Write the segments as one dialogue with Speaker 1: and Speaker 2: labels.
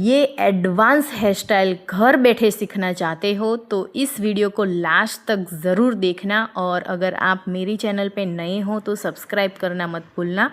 Speaker 1: ये advance hair style घर बैठे सीखना चाहते हो तो इस वीडियो को लास्ट तक ज़रूर देखना। और अगर आप मेरी चैनल पे नए हो तो सब्सक्राइब करना मत भूलना।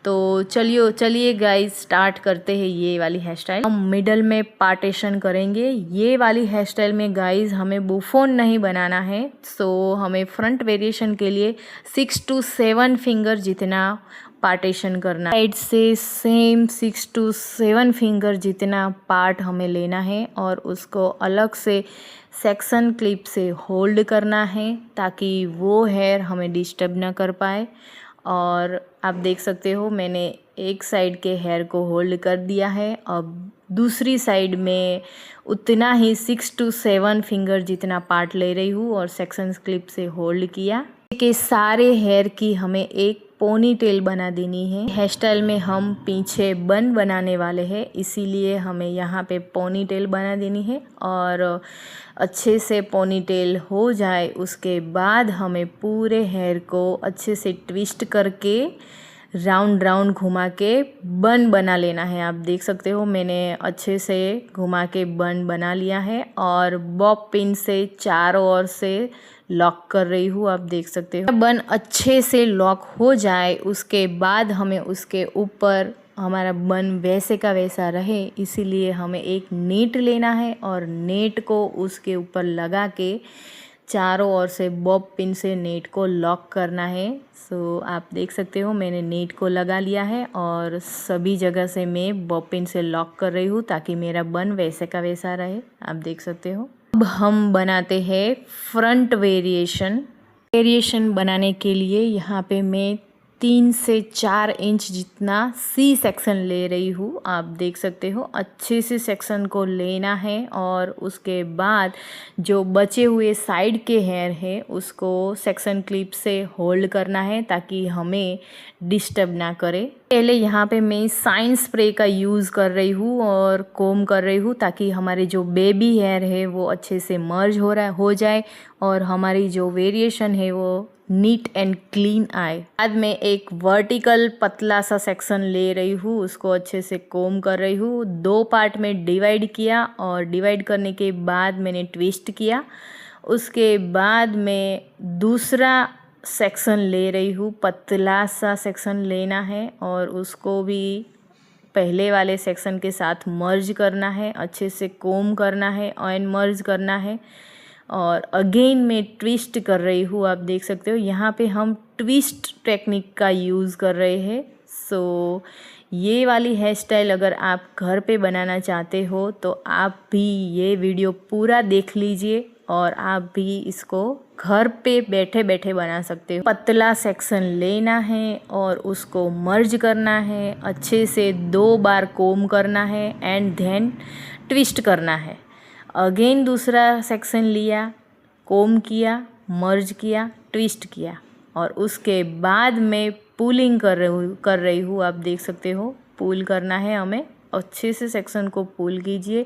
Speaker 1: तो चलिए गाइस स्टार्ट करते हैं ये वाली हेयर स्टाइल। हम मिडल में पार्टीशन करेंगे। ये वाली हेयर स्टाइल में गाइस हमें बुफोन नहीं बनाना है। सो हमें फ्रंट वेरिएशन के लिए 6 to 7 फिंगर जितना पार्टीशन करना, साइड से सेम 6 to 7 फिंगर जितना पार्ट हमें लेना है और उसको अलग से सेक्शन क्लिप से होल्ड करना है ताकि वो हेयर हमें डिस्टर्ब ना कर पाए। और आप देख सकते हो मैंने एक साइड के हेयर को होल्ड कर दिया है। अब दूसरी साइड में उतना ही 6 to 7 फिंगर जितना पार्ट ले रही हूँ और सेक्शन क्लिप से होल्ड किया। के सारे हेयर की हमें एक पोनी टेल बना देनी है। हेयर स्टाइल में हम पीछे बन बनाने वाले हैं, इसीलिए हमें यहाँ पे पोनी टेल बना देनी है। और अच्छे से पोनी टेल हो जाए उसके बाद हमें पूरे हेयर को अच्छे से ट्विस्ट करके राउंड राउंड घुमा के बन बना लेना है। आप देख सकते हो मैंने अच्छे से घुमा के बन बना लिया है और बॉब पिन से चारों ओर से लॉक कर रही हूँ। आप देख सकते हो बन अच्छे से लॉक हो जाए उसके बाद हमें उसके ऊपर हमारा बन वैसे का वैसा रहे, इसीलिए हमें एक नेट लेना है और नेट को उसके ऊपर लगा के चारों ओर से बॉब पिन से नेट को लॉक करना है। सो आप देख सकते हो मैंने नेट को लगा लिया है और सभी जगह से मैं बॉब पिन से लॉक कर रही हूँ ताकि मेरा बन वैसे का वैसा रहे। आप देख सकते हो। अब हम बनाते हैं फ्रंट वेरिएशन बनाने के लिए यहाँ पे मैं 3 से 4 इंच जितना सी सेक्शन ले रही हूँ। आप देख सकते हो अच्छे से सेक्शन को लेना है और उसके बाद जो बचे हुए साइड के हेयर है उसको सेक्शन क्लिप से होल्ड करना है ताकि हमें डिस्टर्ब ना करे। पहले यहाँ पे मैं साइन स्प्रे का यूज़ कर रही हूँ और कोम कर रही हूँ ताकि हमारे जो बेबी हेयर है वो अच्छे से मर्ज हो जाए और हमारी जो वेरिएशन है वो नीट एंड क्लीन आए। बाद में एक वर्टिकल पतला सा सेक्शन ले रही हूँ, उसको अच्छे से कोम कर रही हूँ। 2 पार्ट में डिवाइड किया और डिवाइड करने के बाद मैंने ट्विस्ट किया। उसके बाद मैं दूसरा सेक्शन ले रही हूँ, पतला सा सेक्शन लेना है और उसको भी पहले वाले सेक्शन के साथ मर्ज करना है, अच्छे से कोम करना है और मर्ज करना है। और अगेन मैं ट्विस्ट कर रही हूँ। आप देख सकते हो यहाँ पे हम ट्विस्ट टेक्निक का यूज़ कर रहे हैं। सो ये वाली हेयर स्टाइल अगर आप घर पे बनाना चाहते हो तो आप भी ये वीडियो पूरा देख लीजिए और आप भी इसको घर पे बैठे बैठे बना सकते हो। पतला सेक्शन लेना है और उसको मर्ज करना है, अच्छे से 2 बार कोम करना है एंड देन ट्विस्ट करना है। अगेन दूसरा सेक्शन लिया, कोम किया, मर्ज किया, ट्विस्ट किया और उसके बाद मैं पुलिंग कर रही हूँ। आप देख सकते हो पुल करना है हमें। अच्छे से सेक्शन को पुल कीजिए,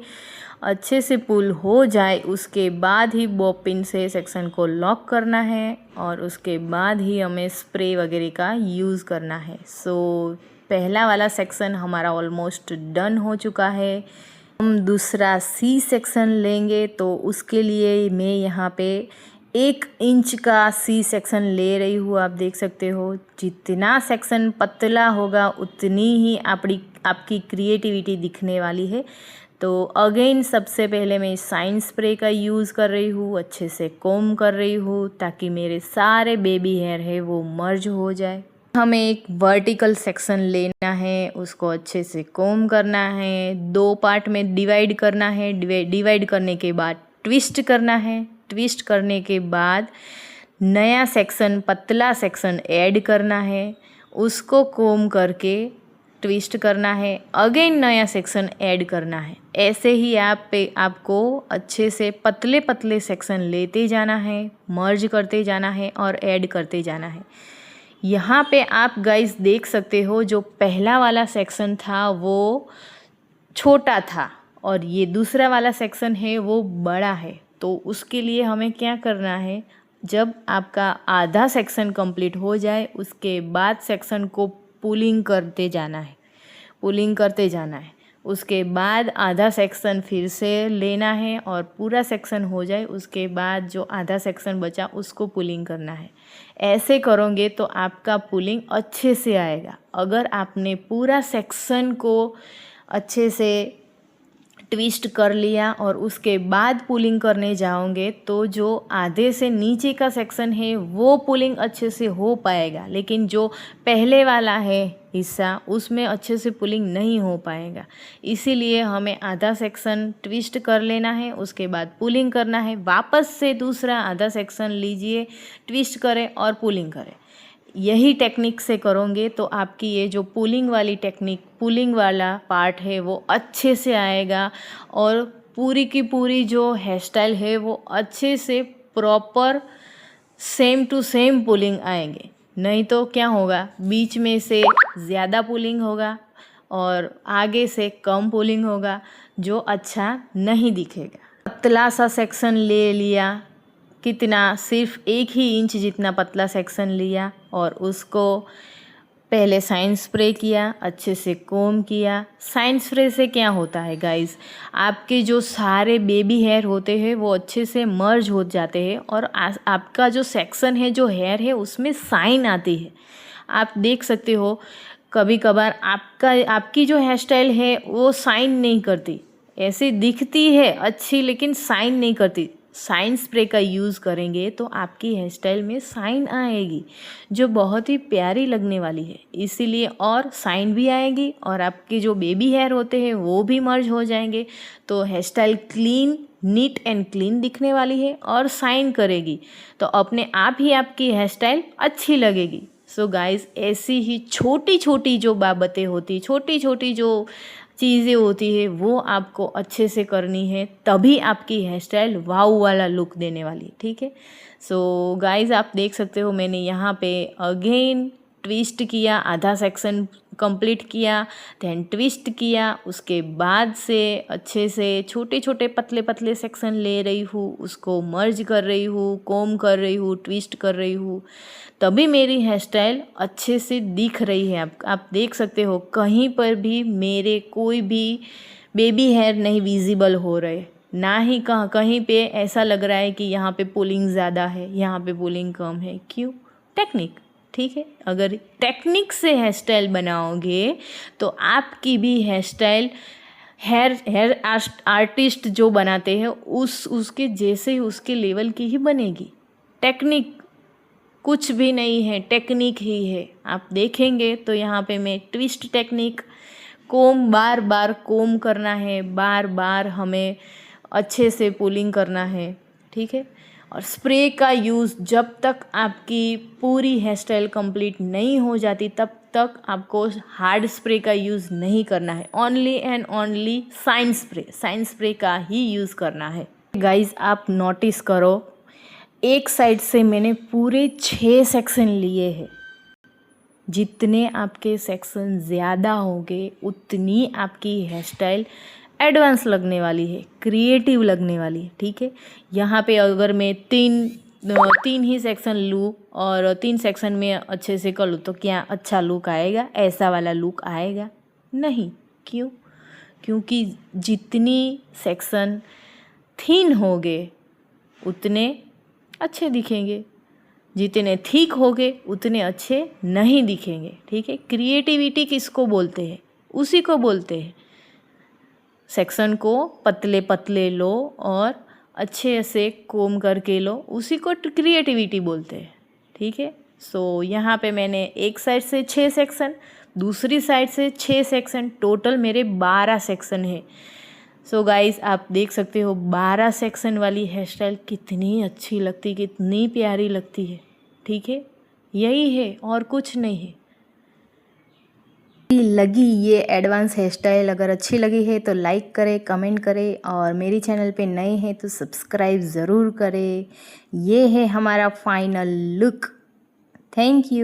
Speaker 1: अच्छे से पुल हो जाए उसके बाद ही बॉब पिन से सेक्शन को लॉक करना है और उसके बाद ही हमें स्प्रे वगैरह का यूज़ करना है। सो पहला वाला सेक्शन हमारा ऑलमोस्ट डन हो चुका है। हम दूसरा सी सेक्शन लेंगे तो उसके लिए मैं यहाँ पे 1 इंच का सी सेक्शन ले रही हूँ। आप देख सकते हो जितना सेक्शन पतला होगा उतनी ही आपकी क्रिएटिविटी दिखने वाली है। तो अगेन सबसे पहले मैं साइन स्प्रे का यूज़ कर रही हूँ, अच्छे से कोम कर रही हूँ ताकि मेरे सारे बेबी हेयर है वो मर्ज हो जाए। हमें एक वर्टिकल सेक्शन लेना है, उसको अच्छे से कोम करना है, 2 पार्ट में डिवाइड करना है। डिवाइड करने के बाद ट्विस्ट करना है, ट्विस्ट करने के बाद नया सेक्शन पतला सेक्शन ऐड करना है, उसको कोम करके ट्विस्ट करना है, अगेन नया सेक्शन ऐड करना है। ऐसे ही आपको अच्छे से पतले पतले सेक्शन लेते जाना है, मर्ज करते जाना है और ऐड करते जाना है। यहाँ पे आप गाइस देख सकते हो जो पहला वाला सेक्शन था वो छोटा था और ये दूसरा वाला सेक्शन है वो बड़ा है। तो उसके लिए हमें क्या करना है, जब आपका आधा सेक्शन कंप्लीट हो जाए उसके बाद सेक्शन को पुलिंग करते जाना है, पुलिंग करते जाना है। उसके बाद आधा सेक्शन फिर से लेना है और पूरा सेक्शन हो जाए उसके बाद जो आधा सेक्शन बचा उसको पुलिंग करना है। ऐसे करोगे तो आपका पुलिंग अच्छे से आएगा। अगर आपने पूरा सेक्शन को अच्छे से ट्विस्ट कर लिया और उसके बाद पुलिंग करने जाओगे तो जो आधे से नीचे का सेक्शन है वो पुलिंग अच्छे से हो पाएगा, लेकिन जो पहले वाला है हिस्सा उसमें अच्छे से पुलिंग नहीं हो पाएगा। इसीलिए हमें आधा सेक्शन ट्विस्ट कर लेना है, उसके बाद पुलिंग करना है। वापस से दूसरा आधा सेक्शन लीजिए, ट्विस्ट करें और पुलिंग करें। यही टेक्निक से करोगे तो आपकी ये जो पुलिंग वाली टेक्निक, पुलिंग वाला पार्ट है वो अच्छे से आएगा और पूरी की पूरी जो हेयर स्टाइल है वो अच्छे से proper same to same pulling आएंगे। नहीं तो क्या होगा, बीच में से ज़्यादा पुलिंग होगा और आगे से कम पुलिंग होगा जो अच्छा नहीं दिखेगा। पतला सा सेक्शन ले लिया, कितना, सिर्फ 1 ही इंच जितना पतला सेक्शन लिया और उसको पहले साइन स्प्रे किया, अच्छे से कोम किया। साइन स्प्रे से क्या होता है गाइस, आपके जो सारे बेबी हेयर होते हैं वो अच्छे से मर्ज हो जाते हैं और आपका जो सेक्शन है, जो हेयर है, उसमें साइन आती है। आप देख सकते हो कभी कभार आपकी जो हेयर स्टाइल है वो साइन नहीं करती, ऐसे दिखती है अच्छी लेकिन साइन नहीं करती। साइन स्प्रे का यूज़ करेंगे तो आपकी हेयर स्टाइल में साइन आएगी जो बहुत ही प्यारी लगने वाली है। इसीलिए और साइन भी आएगी और आपके जो बेबी हेयर होते हैं वो भी मर्ज हो जाएंगे, तो hair style clean, neat and clean दिखने वाली है और साइन करेगी तो अपने आप ही आपकी हेयर स्टाइल अच्छी लगेगी। सो गाइस, ऐसी ही छोटी छोटी जो बाबतें होती, छोटी छोटी जो चीज़ें होती है वो आपको अच्छे से करनी है, तभी आपकी हेयर स्टाइल वाव वाला लुक देने वाली है। ठीक है, सो गाइस आप देख सकते हो मैंने यहाँ पे अगेन ट्विस्ट किया, आधा सेक्शन कंप्लीट किया, देन ट्विस्ट किया, उसके बाद से अच्छे से छोटे छोटे पतले पतले सेक्शन ले रही हूँ, उसको मर्ज कर रही हूँ, कोम कर रही हूँ, ट्विस्ट कर रही हूँ, तभी मेरी हेयर स्टाइल अच्छे से दिख रही है। आप देख सकते हो कहीं पर भी मेरे कोई भी बेबी हेयर नहीं विजिबल हो रहे, ना ही कहीं पे ऐसा लग रहा है कि यहाँ पे पुलिंग ज़्यादा है, यहाँ पे पुलिंग कम है। क्यों? टेक्निक। ठीक है, अगर टेक्निक से हेयर स्टाइल बनाओगे तो आपकी भी हेयर स्टाइल हेयर आर्टिस्ट जो बनाते हैं उसके जैसे ही, उसके लेवल की ही बनेगी। टेक्निक कुछ भी नहीं है, टेक्निक ही है। आप देखेंगे तो यहाँ पे मैं ट्विस्ट टेक्निक, कोम बार बार कोम करना है, बार बार हमें अच्छे से पुलिंग करना है। ठीक है, और स्प्रे का यूज़ जब तक आपकी पूरी हेयर स्टाइल कंप्लीट नहीं हो जाती तब तक आपको हार्ड स्प्रे का यूज़ नहीं करना है। Only and only shine spray का ही यूज़ करना है। गाइज आप नोटिस करो, एक साइड से मैंने पूरे 6 सेक्शन लिए हैं। जितने आपके सेक्शन ज़्यादा होंगे उतनी आपकी हेयर स्टाइल एडवांस लगने वाली है, क्रिएटिव लगने वाली है। ठीक है, यहाँ पे अगर मैं तीन ही सेक्शन लूँ और 3 सेक्शन में अच्छे से कर लूँ तो क्या अच्छा लुक आएगा? ऐसा वाला लुक आएगा नहीं। क्यों? क्योंकि जितनी सेक्शन थिन होंगे उतने अच्छे दिखेंगे, जितने थिक होंगे उतने अच्छे नहीं दिखेंगे। ठीक है, क्रिएटिविटी किसको बोलते हैं? उसी को बोलते हैं। सेक्शन को पतले पतले लो और अच्छे से कोम करके लो, उसी को क्रिएटिविटी बोलते हैं। ठीक है, सो यहाँ पे मैंने एक साइड से 6 सेक्शन, दूसरी साइड से 6 सेक्शन, टोटल मेरे 12 सेक्शन है। सो गाइस आप देख सकते हो 12 सेक्शन वाली हेयर स्टाइल कितनी अच्छी लगती, कितनी प्यारी लगती है। ठीक है, यही है और कुछ नहीं है। लगी ये एडवांस हेयर स्टाइल अगर अच्छी लगी है तो लाइक करें, कमेंट करें और मेरी चैनल पे नए हैं तो सब्सक्राइब ज़रूर करें। ये है हमारा फाइनल लुक। Thank you.